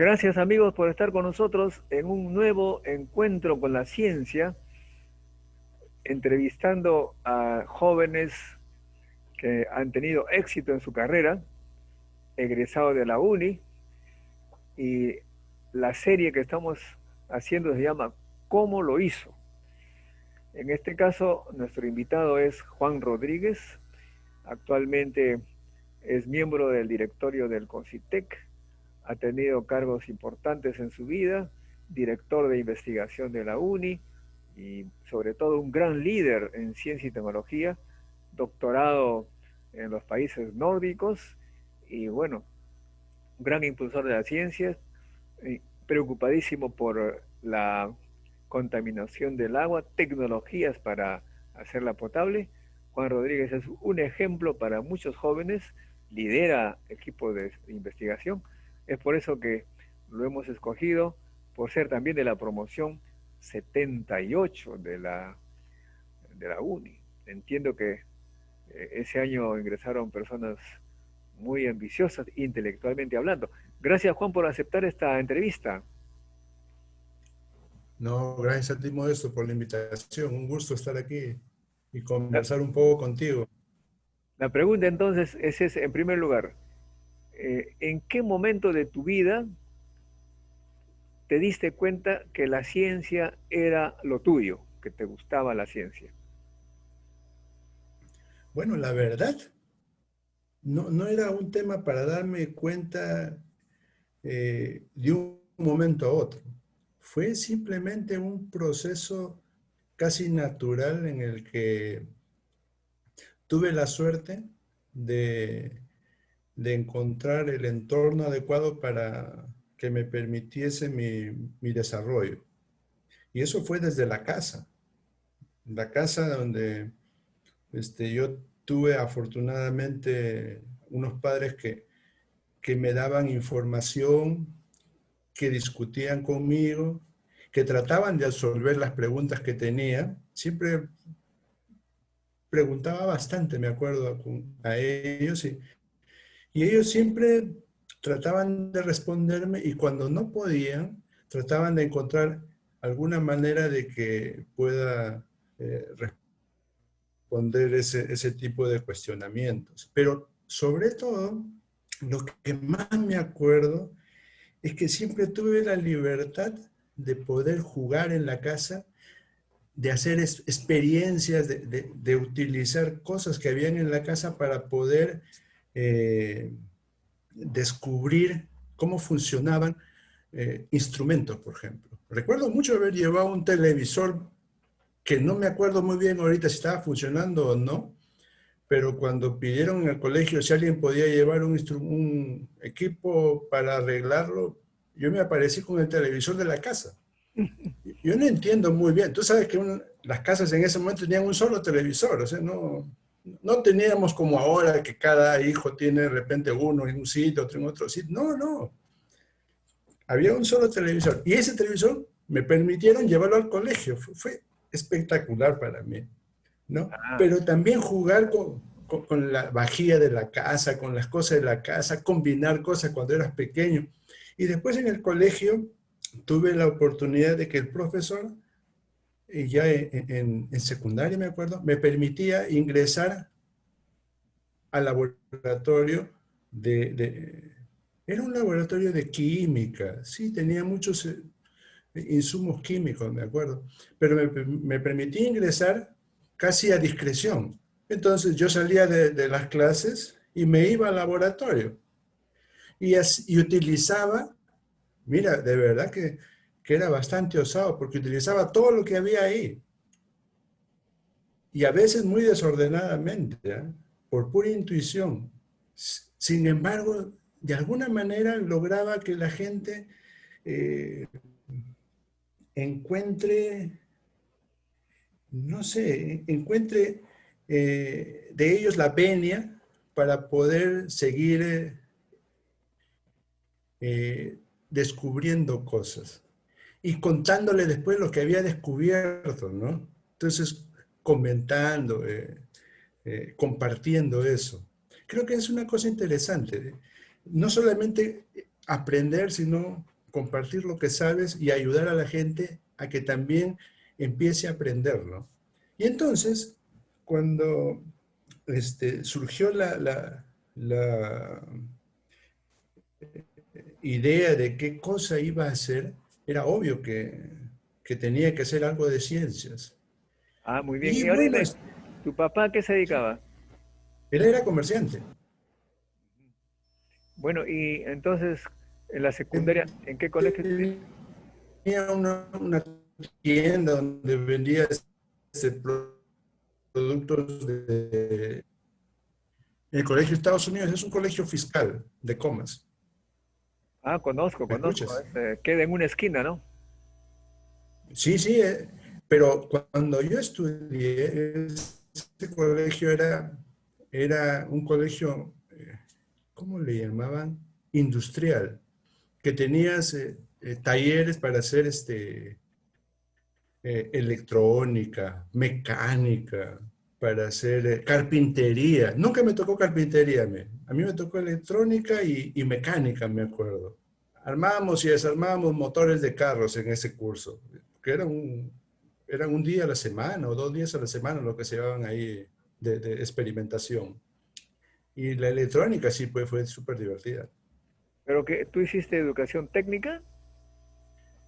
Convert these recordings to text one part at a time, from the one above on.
Gracias amigos por estar con nosotros en un nuevo encuentro con la ciencia, entrevistando a jóvenes que han tenido éxito en su carrera, egresados de la uni, y la serie que estamos haciendo se llama ¿Cómo lo hizo? En este caso, nuestro invitado es Juan Rodríguez, actualmente es miembro del directorio del CONCITEC, ha tenido cargos importantes en su vida, director de investigación de la UNI y sobre todo un gran líder en ciencia y tecnología, doctorado en los países nórdicos y bueno, un gran impulsor de la ciencia, preocupadísimo por la contaminación del agua, tecnologías para hacerla potable. Juan Rodríguez es un ejemplo para muchos jóvenes, lidera equipos de investigación. Es por eso que lo hemos escogido, por ser también de la promoción 78 de la UNI. Entiendo que ese año ingresaron personas muy ambiciosas, intelectualmente hablando. Gracias, Juan, por aceptar esta entrevista. No, gracias a ti, Modesto, por la invitación. Un gusto estar aquí y La, conversar un poco contigo. la pregunta entonces es, en primer lugar, ¿en qué momento de tu vida te diste cuenta que la ciencia era lo tuyo, que te gustaba la ciencia? Bueno, la verdad, no era un tema para darme cuenta de un momento a otro. Fue simplemente un proceso casi natural en el que tuve la suerte de, de encontrar el entorno adecuado para que me permitiese mi desarrollo. Y eso fue desde la casa donde yo tuve afortunadamente unos padres que me daban información, que discutían conmigo, que trataban de absorber las preguntas que tenía. Siempre preguntaba bastante, me acuerdo, a ellos, y ellos siempre trataban de responderme y cuando no podían, trataban de encontrar alguna manera de que pueda responder ese tipo de cuestionamientos. Pero sobre todo, lo que más me acuerdo es que siempre tuve la libertad de poder jugar en la casa, de hacer experiencias, de utilizar cosas que habían en la casa para poder descubrir cómo funcionaban instrumentos, por ejemplo. Recuerdo mucho haber llevado un televisor que no me acuerdo muy bien ahorita si estaba funcionando o no, pero cuando pidieron en el colegio si alguien podía llevar un equipo para arreglarlo, yo me aparecí con el televisor de la casa. Yo no entiendo muy bien. Tú sabes que las casas en ese momento tenían un solo televisor, o sea, no teníamos como ahora que cada hijo tiene de repente uno en un sitio, otro en otro sitio. No, no. Había un solo televisor. Y ese televisor me permitieron llevarlo al colegio. Fue espectacular para mí, ¿no? Ah, Pero también jugar con la vajilla de la casa, con las cosas de la casa, combinar cosas cuando eras pequeño. Y después en el colegio tuve la oportunidad de que el profesor, ya en secundaria me acuerdo, me permitía ingresar al laboratorio era un laboratorio de química, sí, tenía muchos insumos químicos, me acuerdo, pero me permitía ingresar casi a discreción. Entonces yo salía de las clases y me iba al laboratorio y utilizaba, mira, de verdad que era bastante osado porque utilizaba todo lo que había ahí y a veces muy desordenadamente, ¿eh? Por pura intuición. Sin embargo, de alguna manera lograba que la gente eh, encuentre, no sé, encuentre de ellos la venia para poder seguir descubriendo cosas y contándole después lo que había descubierto, ¿no? Entonces, comentando, compartiendo eso. Creo que es una cosa interesante. No solamente aprender, sino compartir lo que sabes y ayudar a la gente a que también empiece a aprenderlo. Y entonces, cuando surgió la idea de qué cosa iba a hacer, era obvio que tenía que hacer algo de ciencias. Ah, muy bien. Y Y ahora bueno, dime, ¿tu papá a qué se dedicaba? él era comerciante. Bueno, y entonces, en la secundaria, Él ¿en qué colegio estuviste? tenía una tienda donde vendía productos de... El Colegio de Estados Unidos es un colegio fiscal de Comas. Ah, conozco, ¿Me conozco. escuchas? Queda en una esquina, ¿no? Sí, sí, pero cuando yo estudié, este colegio era un colegio, ¿cómo le llamaban? Industrial, que tenías talleres para hacer electrónica, mecánica, para hacer carpintería. Nunca me tocó carpintería, a mí me tocó electrónica y mecánica, me acuerdo. Armábamos y desarmábamos motores de carros en ese curso, que eran un día a la semana o 2 días a la semana lo que se llevaban ahí de experimentación. Y la electrónica sí pues, fue súper divertida. Pero que tú hiciste educación técnica,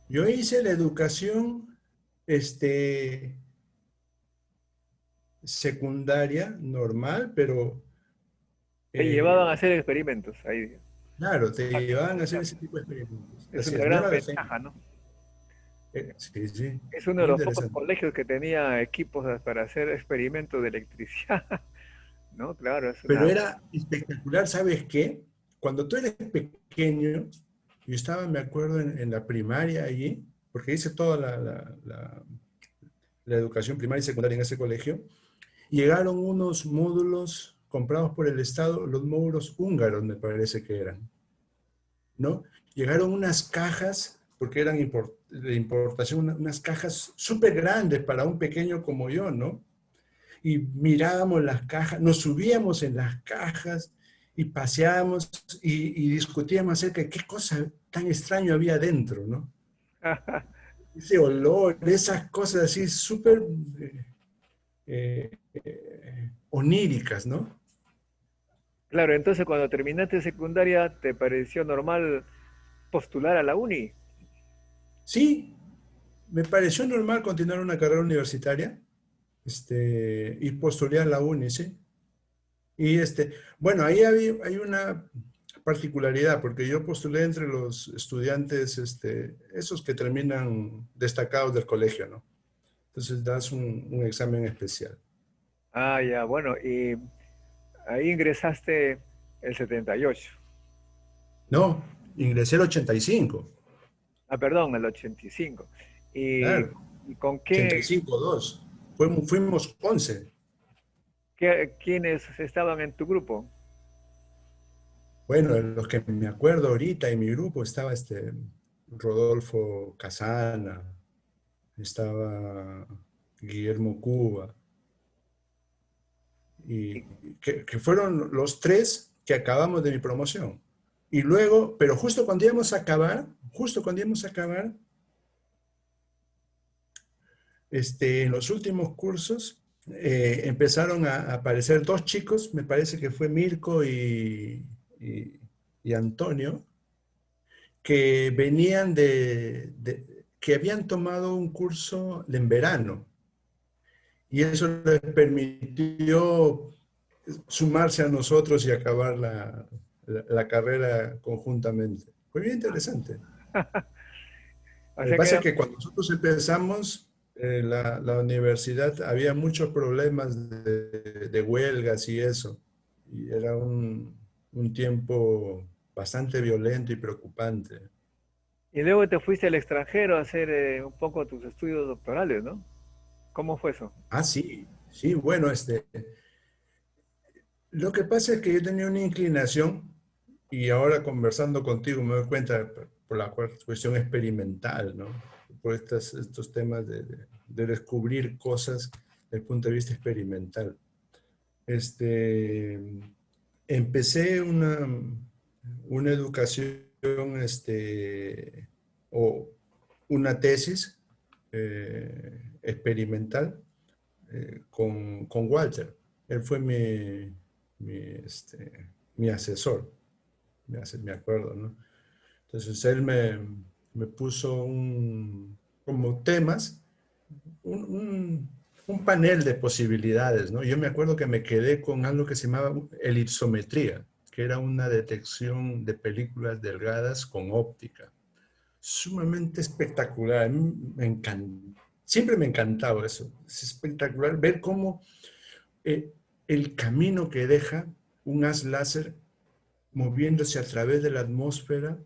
Yo hice la educación este, secundaria normal, pero te llevaban a eh, hacer experimentos. Ahí. claro, te Ah, llevaban a hacer ese tipo de experimentos. es Así una es, no gran era la fe. ventaja, ¿no? Sí, sí, Es uno de muy los pocos interesante. colegios que tenía equipos para hacer experimentos de electricidad, ¿no? Claro, es Pero una... era espectacular, ¿sabes qué? Cuando tú eres pequeño, yo estaba, me acuerdo, en la primaria allí, porque hice toda la educación primaria y secundaria en ese colegio, llegaron unos módulos comprados por el Estado, los módulos húngaros me parece que eran, ¿no? Llegaron unas cajas, porque eran de importación, unas cajas súper grandes para un pequeño como yo, ¿no? Y mirábamos las cajas, nos subíamos en las cajas y paseábamos y discutíamos acerca de qué cosa tan extraño había dentro, ¿no? Ese olor, esas cosas así súper oníricas, ¿no? Claro, entonces cuando terminaste secundaria, ¿te pareció normal postular a la uni? Sí, me pareció normal continuar una carrera universitaria y postulé a la uni, ¿sí? Y bueno, ahí hay una particularidad, porque yo postulé entre los estudiantes, esos que terminan destacados del colegio, ¿no? Entonces das un examen especial. Ah, ya, bueno, y ahí ingresaste el 78. No, ingresé el 85, Ah, perdón, el 85. ¿Y, claro, y con 85, 2. Fuimos 11. quiénes estaban en tu grupo? Bueno, los que me acuerdo ahorita en mi grupo estaba Rodolfo Casana, estaba Guillermo Cuba, y Y- que fueron los tres que acabamos de mi promoción. Y luego, pero justo cuando íbamos a acabar, en los últimos cursos, empezaron a aparecer dos chicos, me parece que fue Mirko y Antonio, que venían que habían tomado un curso en verano y eso les permitió sumarse a nosotros y acabar la carrera conjuntamente. Fue bien interesante. o Lo que sea que pasa es eran, que cuando nosotros empezamos la universidad había muchos problemas de huelgas y eso. Y era un tiempo bastante violento y preocupante. y luego te fuiste al extranjero a hacer un poco tus estudios doctorales, ¿no? ¿Cómo fue eso? Ah, sí, sí, bueno, lo que pasa es que yo tenía una inclinación y ahora conversando contigo me doy cuenta por la cuestión experimental, ¿no? Por estos temas de descubrir cosas desde el punto de vista experimental. Este, Empecé una educación o una tesis experimental con Walter. Él fue mi asesor, me acuerdo, ¿no? Entonces él me puso como temas, un panel de posibilidades, ¿no? Yo me acuerdo que me quedé con algo que se llamaba elipsometría, que era una detección de películas delgadas con óptica. Sumamente espectacular, a mí me encanta. Siempre me ha encantado eso. Es espectacular ver cómo el camino que deja un haz láser moviéndose a través de la atmósfera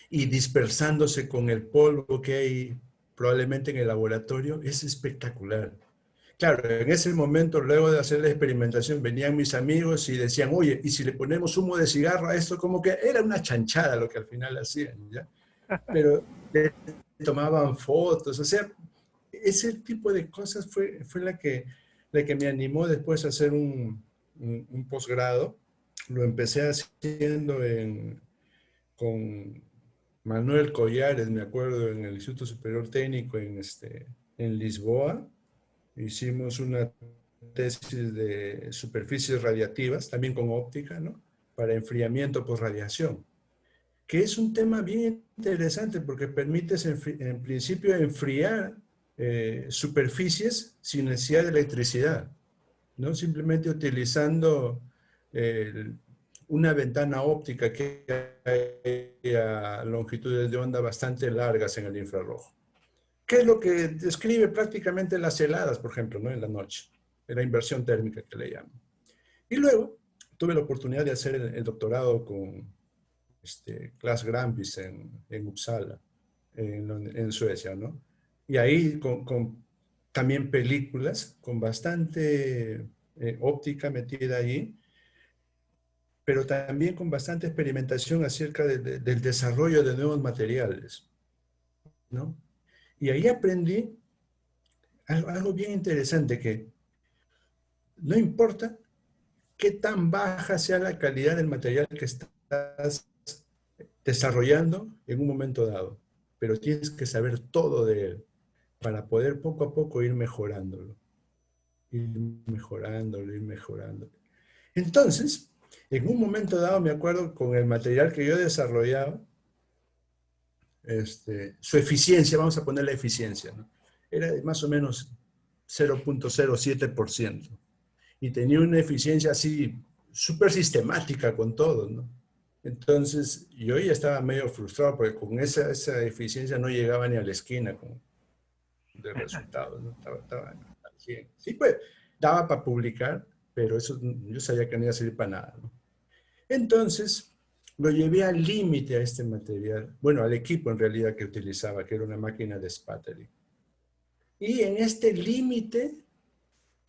y dispersándose con el polvo que hay probablemente en el laboratorio, es espectacular. Claro, en ese momento, luego de hacer la experimentación, venían mis amigos y decían, oye, ¿y si le ponemos humo de cigarro a esto? Como que era una chanchada lo que al final hacían, ¿ya? Pero le tomaban fotos, o sea, ese tipo de cosas fue la que me animó después a hacer un posgrado. Lo empecé haciendo con Manuel Collares, me acuerdo, en el Instituto Superior Técnico en Lisboa. Hicimos una tesis de superficies radiativas, también con óptica, ¿no? Para enfriamiento por radiación, que es un tema bien interesante porque permite en principio enfriar superficies sin necesidad de electricidad, ¿no? Simplemente utilizando el, una ventana óptica que hay a longitudes de onda bastante largas en el infrarrojo. ¿Qué es lo que describe prácticamente las heladas, por ejemplo, ¿no? En la noche? La inversión térmica que le llaman. Y luego tuve la oportunidad de hacer el doctorado con Claes Grandqvist en Uppsala, en Suecia, ¿no? Y ahí con también películas, con bastante óptica metida ahí, pero también con bastante experimentación acerca del desarrollo de nuevos materiales, ¿no? Y ahí aprendí algo bien interesante, que no importa qué tan baja sea la calidad del material que estás desarrollando en un momento dado, pero tienes que saber todo de él para poder poco a poco ir mejorándolo, ir mejorándolo, ir mejorándolo. Entonces, en un momento dado, me acuerdo, con el material que yo desarrollaba, su eficiencia, vamos a poner la eficiencia, ¿no? Era de más o menos 0.07% y tenía una eficiencia así súper sistemática con todo, ¿no? Entonces, yo ya estaba medio frustrado porque con esa eficiencia no llegaba ni a la esquina de resultados, ¿no? Estaba al 100. Sí, pues, daba para publicar, pero eso yo sabía que no iba a servir para nada, ¿no? Entonces, lo llevé al límite a este material, bueno, al equipo en realidad que utilizaba, que era una máquina de sputtering. Y en este límite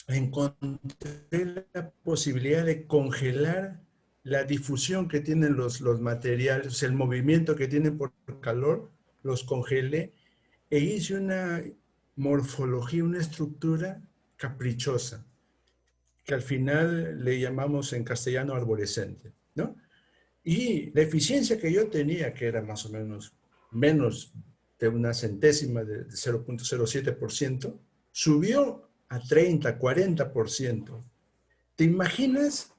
encontré la posibilidad de congelar la difusión que tienen los materiales, o sea, el movimiento que tienen por calor, los congelé e hice una morfología, una estructura caprichosa, que al final le llamamos en castellano arborescente, ¿no? Y la eficiencia que yo tenía, que era más o menos de una centésima de 0.07%, subió a 30, 40%. ¿Te imaginas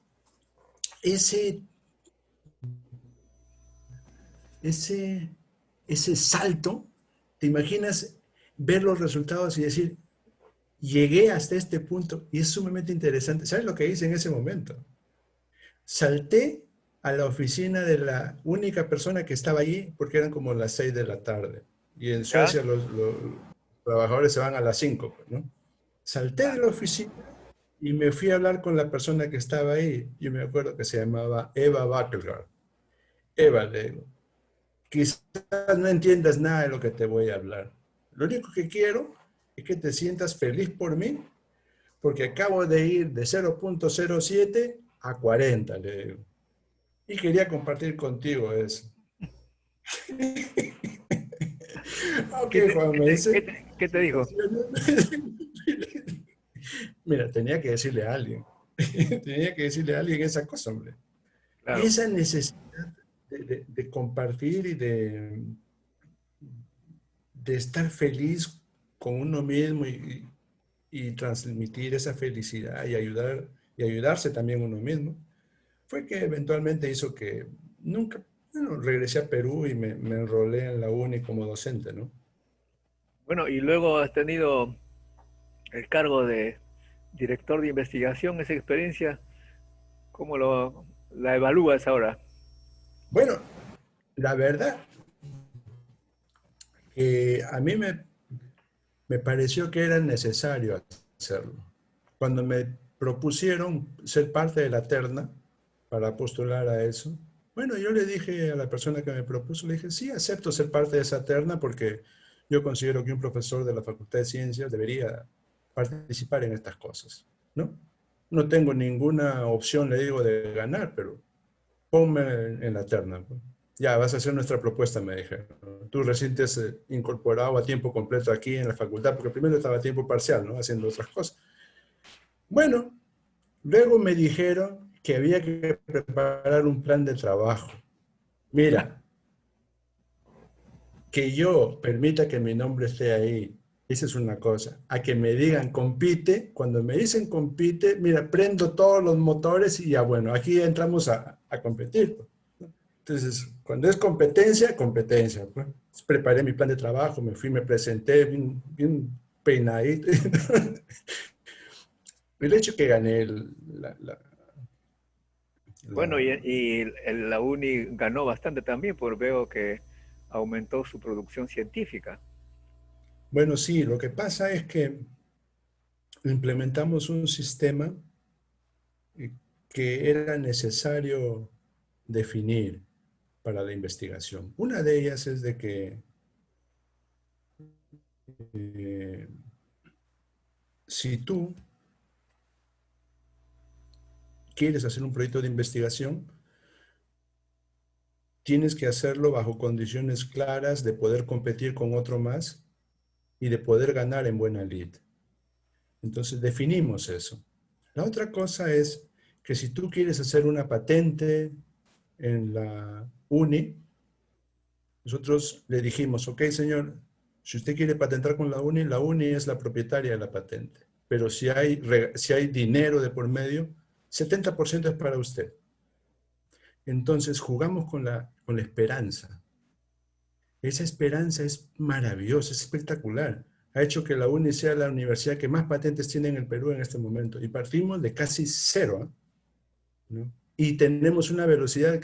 ese, ese, ese salto? ¿Te imaginas ver los resultados y decir, llegué hasta este punto? Y es sumamente interesante. ¿Sabes lo que hice en ese momento? Salté a la oficina de la única persona que estaba allí, porque eran como las 6 de la tarde. Y en ¿Ya? Suecia los trabajadores se van a las 5, ¿no? Salté de la oficina y me fui a hablar con la persona que estaba ahí. Yo me acuerdo que se llamaba Eva Backelgaard. Eva, le digo, quizás no entiendas nada de lo que te voy a hablar. Lo único que quiero es que te sientas feliz por mí, porque acabo de ir de 0.07 a 40, le digo. Y quería compartir contigo eso. Ok, Juan, me dice. ¿Qué te dijo? Mira, tenía que decirle a alguien. Tenía que decirle a alguien esa cosa, hombre. Claro. Esa necesidad de compartir y de estar feliz con uno mismo y transmitir esa felicidad y ayudarse también uno mismo, fue que eventualmente hizo que nunca, bueno, regresé a Perú y me enrolé en la uni como docente, ¿no? Bueno, y luego has tenido el cargo de director de investigación, esa experiencia, ¿cómo la evalúas ahora? Bueno, la verdad que a mí me pareció que era necesario hacerlo. Cuando me propusieron ser parte de la terna para postular a eso, bueno, yo le dije a la persona que me propuso, le dije, sí, acepto ser parte de esa terna porque yo considero que un profesor de la Facultad de Ciencias debería participar en estas cosas, ¿no? No tengo ninguna opción, le digo, de ganar, pero ponme en la terna, ¿no? Ya, vas a hacer nuestra propuesta, me dijeron. Tú recién te has incorporado a tiempo completo aquí en la facultad, porque primero estaba a tiempo parcial, ¿no? Haciendo otras cosas. Bueno, luego me dijeron que había que preparar un plan de trabajo. Mira, que yo permita que mi nombre esté ahí, esa es una cosa. A que me digan compite, cuando me dicen compite, mira, prendo todos los motores y ya bueno, aquí entramos a competir. Entonces, cuando es competencia, competencia. Pues. Preparé mi plan de trabajo, me fui, me presenté bien peinadito. El hecho que gané Bueno, la... la UNI ganó bastante también, porque veo que aumentó su producción científica. Bueno, sí, lo que pasa es que implementamos un sistema que era necesario definir para la investigación. Una de ellas es de que eh, si tú quieres hacer un proyecto de investigación, tienes que hacerlo bajo condiciones claras de poder competir con otro más y de poder ganar en buena lid. Entonces definimos eso. La otra cosa es que si tú quieres hacer una patente en la uni, nosotros le dijimos, ok, señor, si usted quiere patentar con la uni es la propietaria de la patente. Pero si hay dinero de por medio, 70% es para usted. Entonces jugamos con la esperanza. Esa esperanza es maravillosa, es espectacular. Ha hecho que la UNI sea la universidad que más patentes tiene en el Perú en este momento. Y partimos de casi cero, ¿no? Y tenemos una velocidad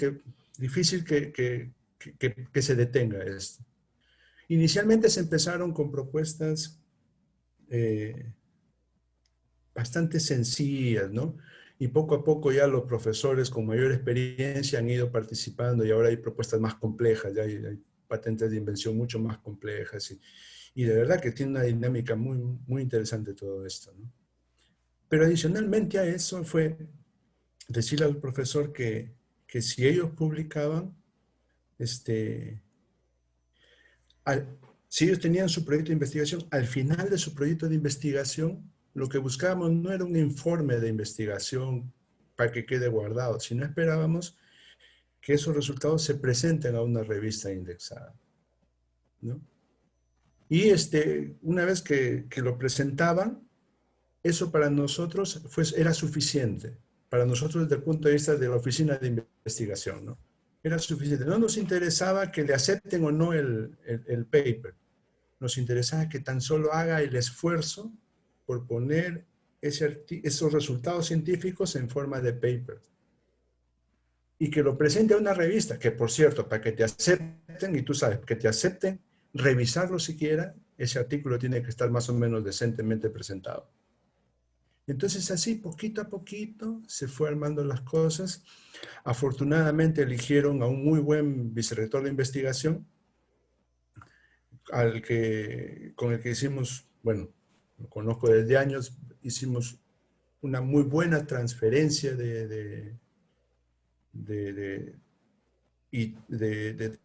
difícil que se detenga esto. Inicialmente se empezaron con propuestas eh, bastante sencillas, ¿no? Y poco a poco ya los profesores con mayor experiencia han ido participando y ahora hay propuestas más complejas, ya hay patentes de invención mucho más complejas y de verdad que tiene una dinámica muy, muy interesante todo esto, ¿no? Pero adicionalmente a eso fue decirle al profesor que si ellos publicaban, este, si ellos tenían su proyecto de investigación, al final de su proyecto de investigación, lo que buscábamos no era un informe de investigación para que quede guardado, sino esperábamos que esos resultados se presenten a una revista indexada, ¿no? Y una vez que lo presentaban, eso para nosotros era suficiente, para nosotros desde el punto de vista de la oficina de investigación, ¿no? Era suficiente. No nos interesaba que le acepten o no el paper. Nos interesa que tan solo haga el esfuerzo por poner esos resultados científicos en forma de paper y que lo presente a una revista, que por cierto, para que te acepten, y tú sabes, que te acepten, revisarlo siquiera, ese artículo tiene que estar más o menos decentemente presentado. Entonces así, poquito a poquito, se fue armando las cosas. Afortunadamente eligieron a un muy buen vicerrector de investigación, con el que hicimos, bueno, lo conozco desde años, hicimos una muy buena transferencia de, de, de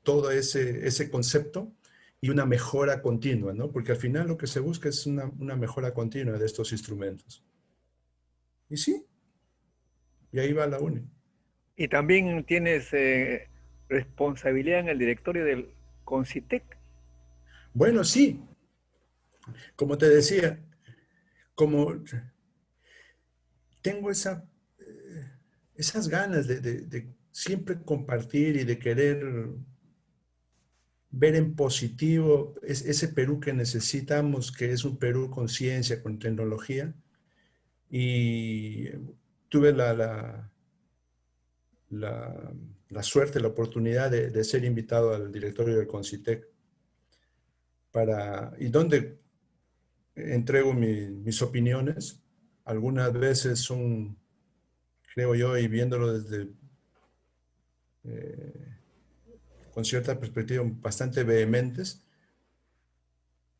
todo ese concepto y una mejora continua, ¿no? Porque al final lo que se busca es una mejora continua de estos instrumentos. Y sí, y ahí va la UNI. Y también tienes responsabilidad en el directorio del CONCITEC. Bueno, sí, como te decía, como tengo esas ganas de siempre compartir y de querer ver en positivo ese Perú que necesitamos, que es un Perú con ciencia, con tecnología. Y tuve la, la suerte, la oportunidad de ser invitado al directorio del Concitec y donde entrego mis opiniones. Algunas veces son, creo yo, y viéndolo eh, con cierta perspectiva, bastante vehementes,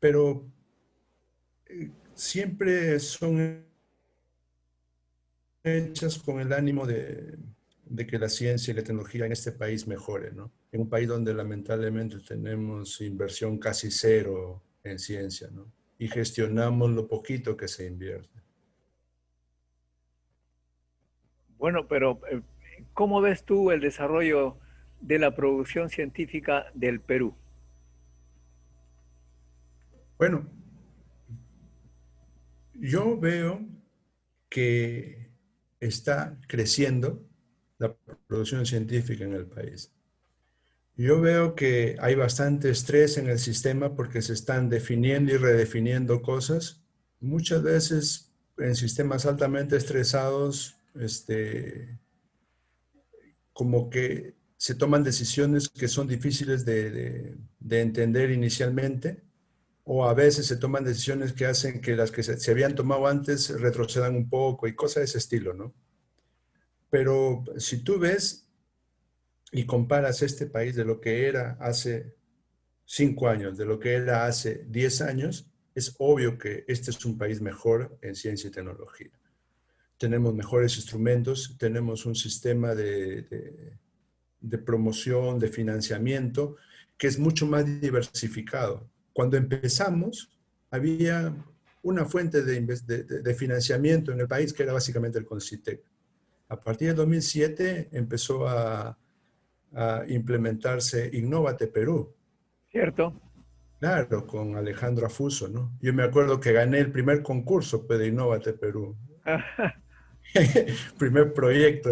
pero siempre son hechas con el ánimo de que la ciencia y la tecnología en este país mejore, ¿no? En un país donde lamentablemente tenemos inversión casi cero en ciencia, ¿no? Y gestionamos lo poquito que se invierte. Bueno, pero ¿cómo ves tú el desarrollo de la producción científica del Perú? Bueno, yo veo que está creciendo la producción científica en el país. Yo veo que hay bastante estrés en el sistema porque se están definiendo y redefiniendo cosas. Muchas veces en sistemas altamente estresados, como que se toman decisiones que son difíciles de entender inicialmente, o a veces se toman decisiones que hacen que las que se habían tomado antes retrocedan un poco y cosas de ese estilo, ¿no? Pero si tú ves y comparas este país de lo que era hace 5 años, de lo que era hace 10 años, es obvio que este es un país mejor en ciencia y tecnología. Tenemos mejores instrumentos, tenemos un sistema de promoción, de financiamiento, que es mucho más diversificado. Cuando empezamos, había una fuente de financiamiento en el país que era básicamente el CONCITEC. A partir del 2007 empezó a implementarse Innovate Perú, ¿Cierto? claro, con Alejandro Afuso, ¿no? Yo me acuerdo que gané el primer concurso pues, de Innovate Perú, primer proyecto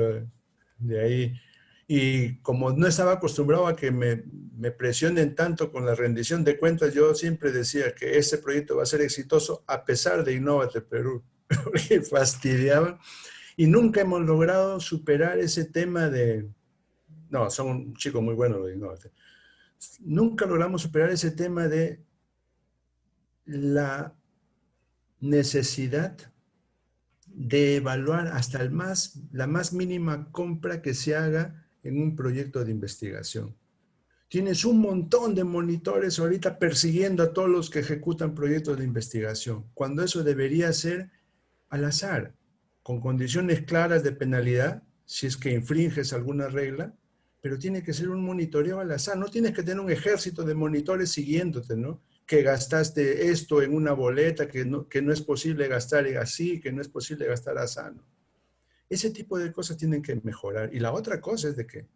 de ahí. Y como no estaba acostumbrado a que me presionen tanto con la rendición de cuentas, yo siempre decía que ese proyecto va a ser exitoso a pesar de Innovate Perú, porque fastidiaba. Y nunca hemos logrado superar ese tema de... No, son un chico muy bueno de Innovate. Nunca logramos superar ese tema de la necesidad de evaluar hasta la más mínima compra que se haga en un proyecto de investigación. Tienes un montón de monitores ahorita persiguiendo a todos los que ejecutan proyectos de investigación, cuando eso debería ser al azar, con condiciones claras de penalidad, si es que infringes alguna regla, pero tiene que ser un monitoreo al azar. No tienes que tener un ejército de monitores siguiéndote, ¿no? Que gastaste esto en una boleta, que no es posible gastar así, que no es posible gastar así. ¿No? Ese tipo de cosas tienen que mejorar. Y la otra cosa es de que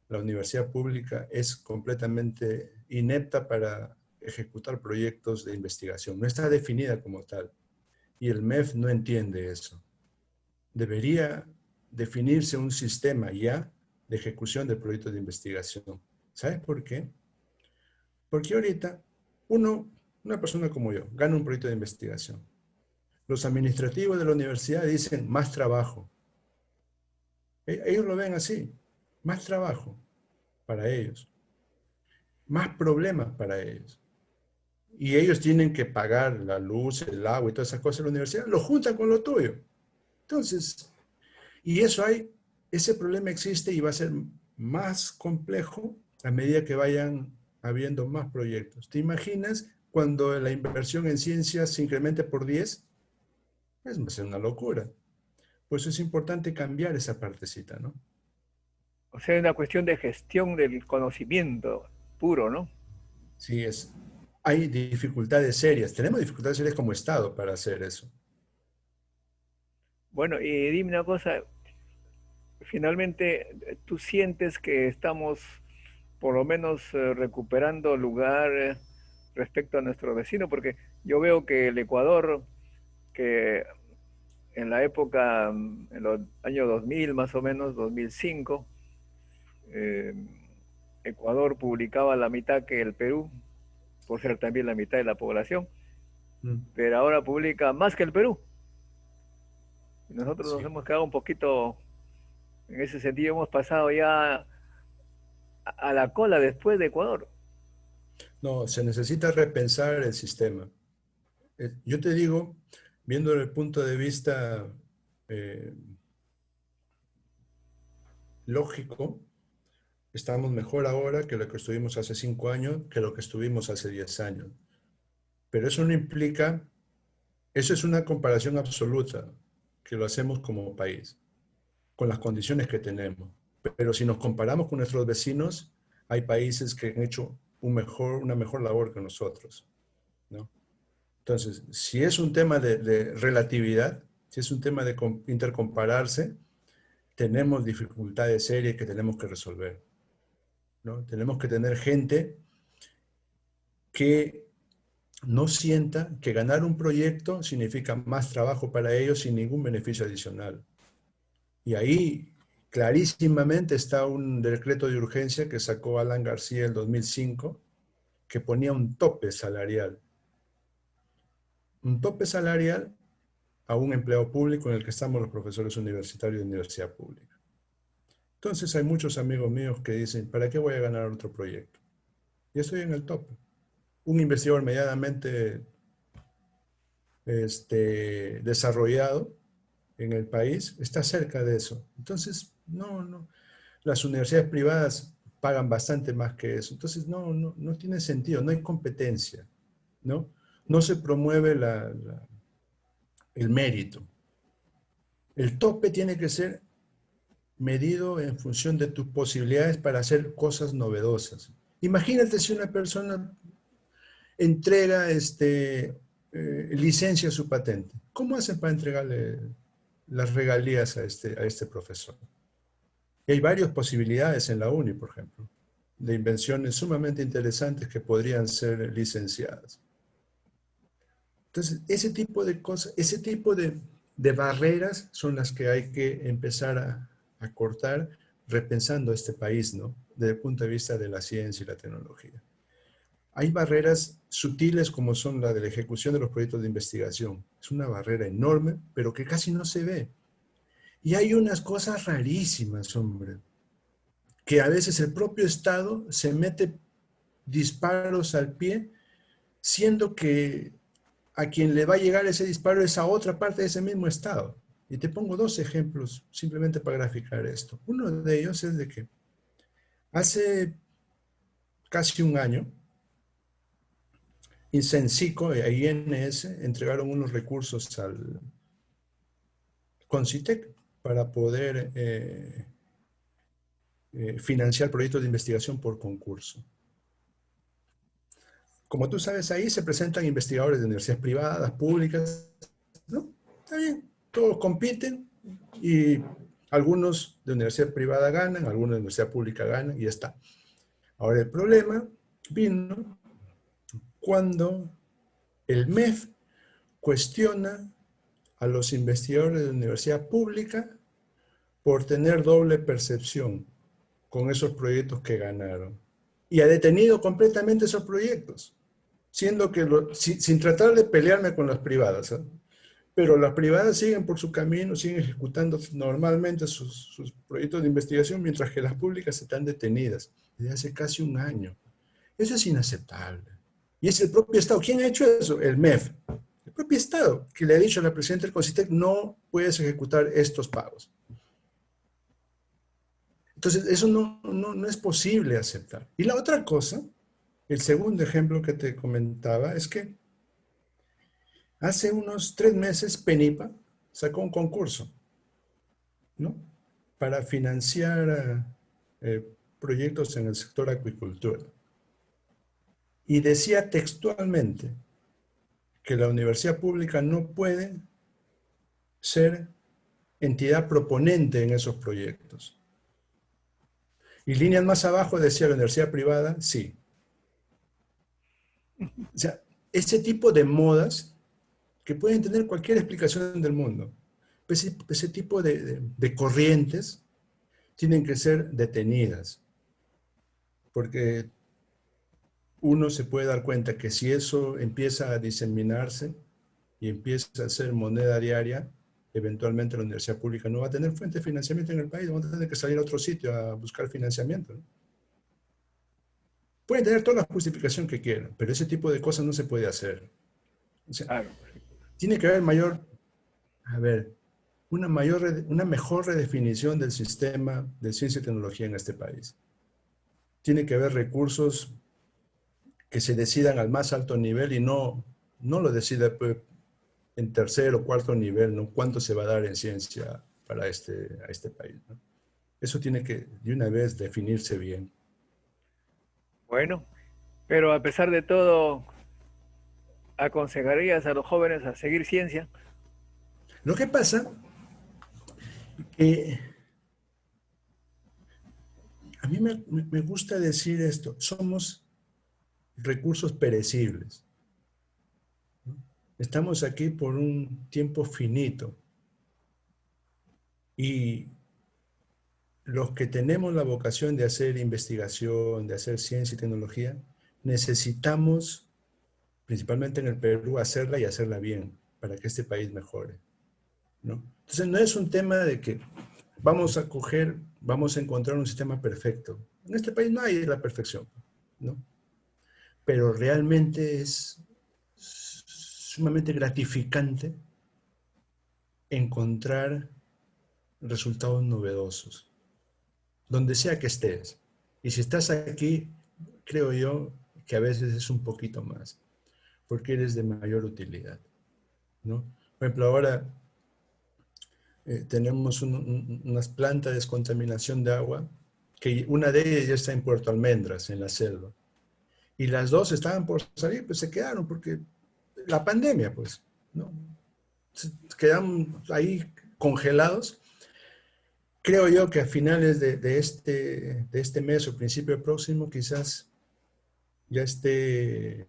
la universidad pública es completamente inepta para ejecutar proyectos de investigación. No está definida como tal. Y el MEF no entiende eso. Debería definirse un sistema ya de ejecución de proyectos de investigación. ¿Sabes por qué? Porque ahorita una persona como yo, gana un proyecto de investigación. Los administrativos de la universidad dicen más trabajo. Ellos lo ven así, más trabajo para ellos, más problemas para ellos. Y ellos tienen que pagar la luz, el agua y todas esas cosas en la universidad, lo juntan con lo tuyo. Entonces, y ese problema existe y va a ser más complejo a medida que vayan habiendo más proyectos. ¿Te imaginas cuando la inversión en ciencia se incremente por 10? Pues va a ser una locura. Pues es importante cambiar esa partecita, ¿no? O sea, es una cuestión de gestión del conocimiento puro, ¿no? Sí, hay dificultades serias. Tenemos dificultades serias como Estado para hacer eso. Bueno, y dime una cosa, finalmente, ¿tú sientes que estamos por lo menos recuperando lugar respecto a nuestro vecino, porque yo veo que el Ecuador, que en la época, en los años 2000 más o menos, 2005, eh, Ecuador publicaba la mitad que el Perú, por ser también la mitad de la población, Mm. pero ahora publica más que el Perú. Y nosotros nos Sí. hemos quedado un poquito, en ese sentido, hemos pasado ya a la cola después de Ecuador. No, se necesita repensar el sistema. Yo te digo, viendo el punto de vista eh, lógico, estamos mejor ahora que lo que estuvimos hace 5 años, que lo que estuvimos hace 10 años. Pero eso no implica, eso es una comparación absoluta, que lo hacemos como país, con las condiciones que tenemos. Pero si nos comparamos con nuestros vecinos, hay países que han hecho una mejor labor que nosotros, ¿no? Entonces, si es un tema de relatividad, si es un tema de intercompararse, tenemos dificultades serias que tenemos que resolver, ¿no? Tenemos que tener gente que no sienta que ganar un proyecto significa más trabajo para ellos sin ningún beneficio adicional. Y ahí clarísimamente está un decreto de urgencia que sacó Alan García en 2005, que ponía un tope salarial a un empleo público en el que estamos los profesores universitarios de universidad pública. Entonces hay muchos amigos míos que dicen, ¿para qué voy a ganar otro proyecto? Y estoy en el tope. Un investigador medianamente desarrollado en el país está cerca de eso. Entonces, no. Las universidades privadas pagan bastante más que eso. Entonces, no tiene sentido, no hay competencia, ¿no? No se promueve el mérito. El tope tiene que ser medido en función de tus posibilidades para hacer cosas novedosas. Imagínate si una persona entrega licencia a su patente. ¿Cómo hacen para entregarle las regalías a este profesor? Y hay varias posibilidades en la UNI, por ejemplo, de invenciones sumamente interesantes que podrían ser licenciadas. Entonces, ese tipo de cosas, ese tipo de barreras son las que hay que empezar a cortar repensando este país, ¿no? Desde el punto de vista de la ciencia y la tecnología. Hay barreras sutiles como son la de la ejecución de los proyectos de investigación. Es una barrera enorme, pero que casi no se ve. Y hay unas cosas rarísimas, hombre, que a veces el propio Estado se mete disparos al pie, siendo que a quien le va a llegar ese disparo es a otra parte de ese mismo Estado. Y te pongo dos ejemplos simplemente para graficar esto. Uno de ellos es de que hace casi un año, Incensico e INS entregaron unos recursos al Concitec para poder financiar proyectos de investigación por concurso. Como tú sabes, ahí se presentan investigadores de universidades privadas, públicas, ¿no? Está bien, todos compiten y algunos de universidad privada ganan, algunos de universidad pública ganan y ya está. Ahora el problema vino cuando el MEF cuestiona a los investigadores de universidad pública por tener doble percepción con esos proyectos que ganaron. Y ha detenido completamente esos proyectos, siendo que sin tratar de pelearme con las privadas, ¿eh? Pero las privadas siguen por su camino, siguen ejecutando normalmente sus proyectos de investigación, mientras que las públicas están detenidas desde hace casi un año. Eso es inaceptable. Y es el propio Estado. ¿Quién ha hecho eso? El MEF. El propio Estado, que le ha dicho a la presidenta del CONCITEC, no puedes ejecutar estos pagos. Entonces, eso no es posible aceptar. Y la otra cosa, el segundo ejemplo que te comentaba, es que hace unos 3 meses PENIPA sacó un concurso, ¿no? Para financiar proyectos en el sector acuicultura. Y decía textualmente que la universidad pública no puede ser entidad proponente en esos proyectos. Y líneas más abajo decía la universidad privada, sí. O sea, ese tipo de modas que pueden tener cualquier explicación del mundo, ese tipo de corrientes tienen que ser detenidas, porque uno se puede dar cuenta que si eso empieza a diseminarse y empieza a ser moneda diaria, eventualmente la universidad pública no va a tener fuente de financiamiento en el país, vamos a tener que salir a otro sitio a buscar financiamiento, ¿no? Pueden tener toda la justificación que quieran, pero ese tipo de cosas no se puede hacer. O sea, Claro. tiene que haber a ver, una mejor redefinición del sistema de ciencia y tecnología en este país. Tiene que haber recursos que se decidan al más alto nivel y no lo decida pues, en tercer o cuarto nivel, ¿no? ¿Cuánto se va a dar en ciencia para a este país, ¿no? Eso tiene que de una vez definirse bien. Bueno, pero a pesar de todo, ¿aconsejarías a los jóvenes a seguir ciencia? Lo que pasa que a mí me gusta decir esto, somos recursos perecibles, ¿no? Estamos aquí por un tiempo finito y los que tenemos la vocación de hacer investigación, de hacer ciencia y tecnología, necesitamos, principalmente en el Perú, hacerla y hacerla bien para que este país mejore, ¿no? Entonces no es un tema de que vamos a encontrar un sistema perfecto. En este país no hay la perfección, ¿no? Pero realmente es sumamente gratificante encontrar resultados novedosos, donde sea que estés. Y si estás aquí, creo yo que a veces es un poquito más, porque eres de mayor utilidad, ¿no? Por ejemplo, ahora tenemos unas plantas de descontaminación de agua, que una de ellas ya está en Puerto Almendras, en la selva. Y las dos estaban por salir, pues se quedaron, porque la pandemia, pues, ¿no? Quedaron ahí congelados. Creo yo que a finales de este mes o principio próximo quizás ya esté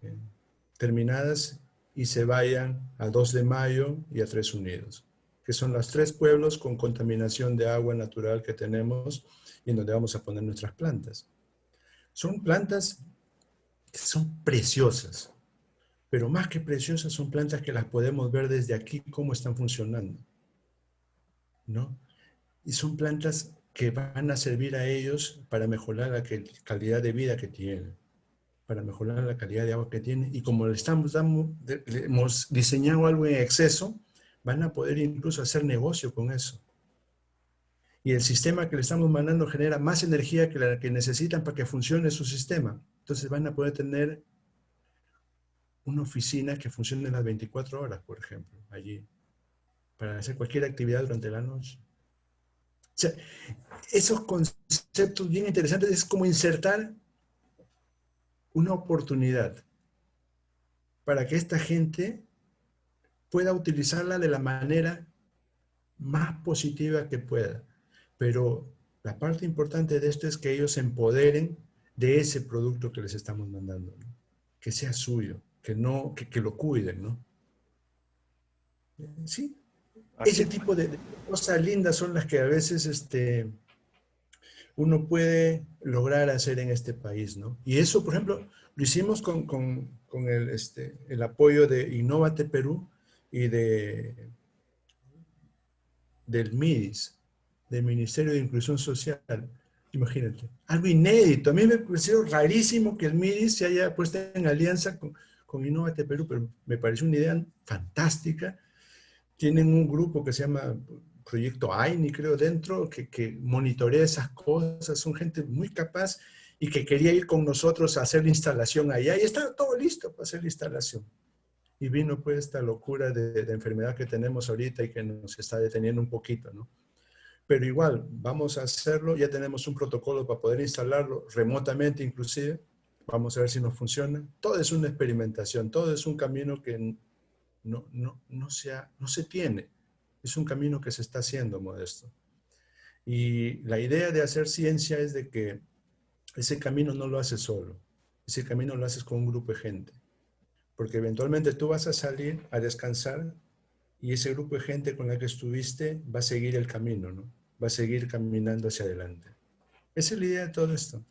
terminadas y se vayan a 2 de Mayo y a Tres Unidos, que son los tres pueblos con contaminación de agua natural que tenemos y en donde vamos a poner nuestras plantas. Son plantas que son preciosas, pero más que preciosas son plantas que las podemos ver desde aquí cómo están funcionando, ¿no? Y son plantas que van a servir a ellos para mejorar la calidad de vida que tienen, para mejorar la calidad de agua que tienen. Y como le hemos diseñado algo en exceso, van a poder incluso hacer negocio con eso. Y el sistema que le estamos mandando genera más energía que la que necesitan para que funcione su sistema. Entonces van a poder tener una oficina que funcione las 24 horas, por ejemplo, allí, para hacer cualquier actividad durante la noche. O sea, esos conceptos bien interesantes es como insertar una oportunidad para que esta gente pueda utilizarla de la manera más positiva que pueda. Pero la parte importante de esto es que ellos se empoderen de ese producto que les estamos mandando, ¿no? Que sea suyo, que lo cuiden, ¿no? Sí, Así ese pues. tipo de cosas lindas son las que a veces uno puede lograr hacer en este país, ¿no? Y eso, por ejemplo, lo hicimos con el apoyo de Innovate Perú y del MIDIS, del Ministerio de Inclusión Social. Imagínate, algo inédito. A mí me pareció rarísimo que el MIDIS se haya puesto en alianza con Innovate Perú, pero me pareció una idea fantástica. Tienen un grupo que se llama Proyecto AINI, creo, dentro, que monitorea esas cosas. Son gente muy capaz y que quería ir con nosotros a hacer la instalación allá. Y estaba todo listo para hacer la instalación. Y vino pues esta locura de enfermedad que tenemos ahorita y que nos está deteniendo un poquito, ¿no? Pero igual, vamos a hacerlo. Ya tenemos un protocolo para poder instalarlo remotamente inclusive. Vamos a ver si nos funciona. Todo es una experimentación, todo es un camino que no se tiene. Es un camino que se está haciendo, Modesto. Y la idea de hacer ciencia es de que ese camino no lo haces solo. Ese camino lo haces con un grupo de gente. porque eventualmente tú vas a salir a descansar y ese grupo de gente con la que estuviste va a seguir el camino, ¿no? Va a seguir caminando hacia adelante. Esa es la idea de todo esto.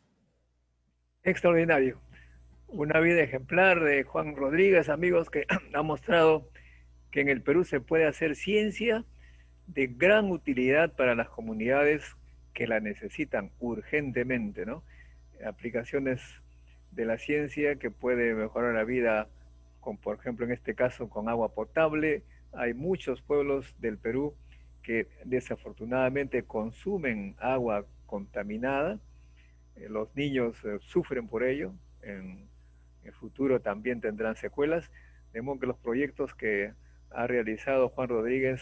Extraordinario. Una vida ejemplar de Juan Rodríguez, amigos, que ha mostrado que en el Perú se puede hacer ciencia de gran utilidad para las comunidades que la necesitan urgentemente, ¿no? Aplicaciones de la ciencia que puede mejorar la vida, con, por ejemplo, en este caso, con agua potable. Hay muchos pueblos del Perú que desafortunadamente consumen agua contaminada. Los niños sufren por ello. En el futuro también tendrán secuelas. De modo que los proyectos que ha realizado Juan Rodríguez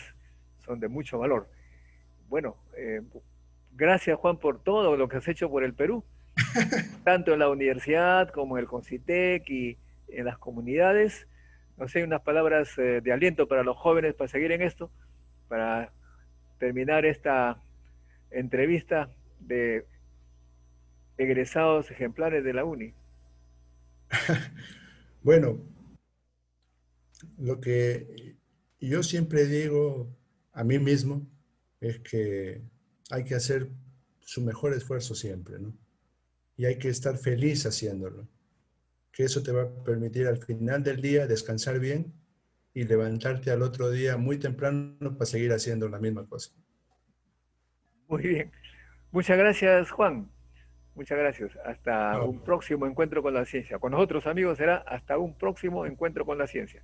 son de mucho valor. Bueno, gracias Juan por todo lo que has hecho por el Perú, tanto en la universidad como en el Concitec y en las comunidades. No sé, unas palabras de aliento para los jóvenes para seguir en esto, para terminar esta entrevista de egresados ejemplares de la UNI. Bueno, lo que yo siempre digo a mí mismo es que hay que hacer su mejor esfuerzo siempre, ¿no? Y hay que estar feliz haciéndolo, que eso te va a permitir al final del día descansar bien y levantarte al otro día muy temprano para seguir haciendo la misma cosa. Muy bien. Muchas gracias, Juan. Muchas gracias. Hasta un No, próximo encuentro con la ciencia. Con nosotros, amigos, será hasta un próximo encuentro con la ciencia.